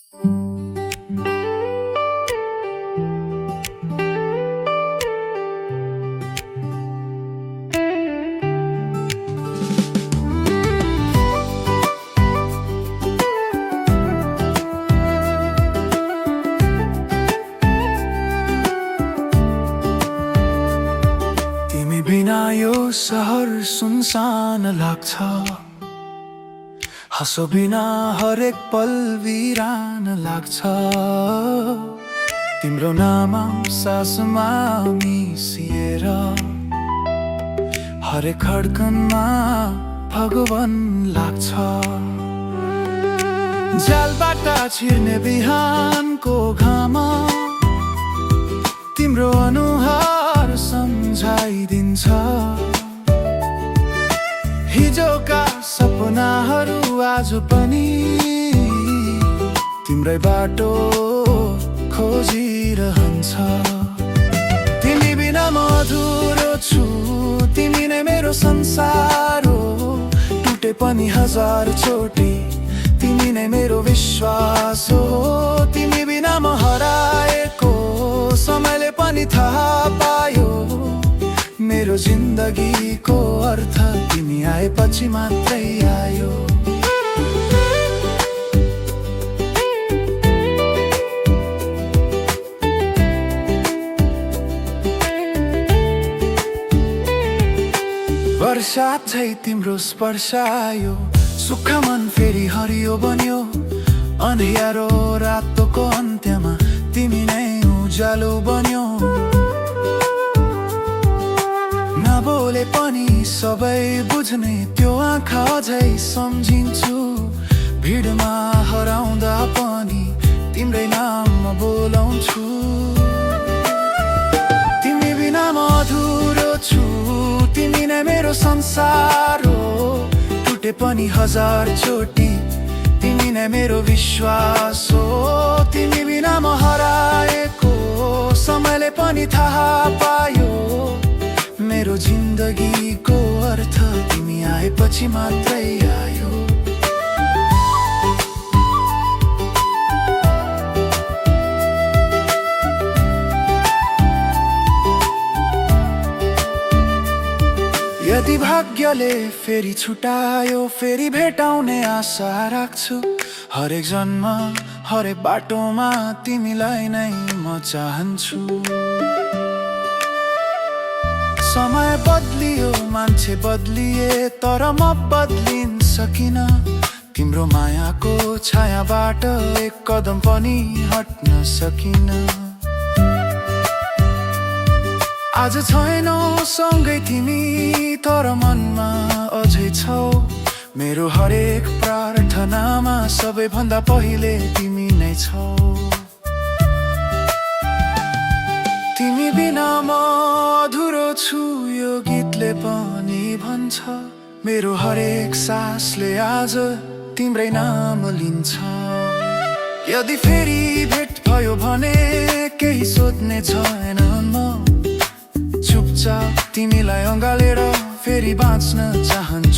तिमी बिना यो सहर सुनसान लाग्छ, हाँसो बिना हरेक पल वीरान लाग्छ। तिम्रो नाम सासमा मिसिएर हरेक खड्कनमा भगवान लाग्छ। जालबाट छिर्ने बिहानको घाम तिम्रो अनुहार सम्झाइदिन्छ। हिजोका सपनाहरू आज पनि तिम्रै बाटो खोजिरहन्छ। तिमी बिना म अधुरो छु, तिमी नै मेरो संसार हो। टुटे पनि हजार चोटि तिमी नै मेरो विश्वास हो। तिमी बिना म हराएको समयले पनि थाहा पायो। मेरो जिन्दगीको अर्थ तिमी आएपछि मात्रै आयो। वर्षा चाहिँ तिम्रो स्पर्श आयो, सुख मन फेरि हरियो बन्यो। अन्ध्यारो रातको अन्त्यमा तिमी नै उज्यालो बन्यो। नबोले पनि सबै बुझ्ने त्यो आँखा अझै सम्झिन्छु। भिडमा हराउँदा पनि तिम्रै नाम म बोलाउँछु। तिमी बिना म अधुरो छु, तिमी नै मेरो संसार हो। टुटे पनि हजार चोटि तिमी नै मेरो विश्वास हो। तिमी बिना म हराएको समयले पनि थाहा पायो। मेरो जिन्दगीको अर्थ तिमी आएपछि मात्रै आयो। यदि भाग्यले फेरि छुटायो, फेरि भेटाउने आशा राख्छु। हरेक जन्म हरेक बाटोमा तिमीलाई नै म चाहन्छु। समय बदलियो, मान्छे बदलिए, तर म बदलिन सकिन। तिम्रो मायाको छायाबाट एक कदम पनि हट्न सकिन। आज छैनौ सँगै तिमी, तर मनमा अझै छौ। मेरो हरेक प्रार्थनामा सबैभन्दा पहिले तिमी नै छौ। तिमी बिना म अधुरो छु, यो गीतले पनि भन्छ। मेरो हरेक सासले आज तिम्रै नाम लिन्छ। यदि फेरि भेट भयो भने केही सोध्ने छैन म। चुपचाप तिमीलाई अँगालेर फेरि बाँच्न चाहन्छु।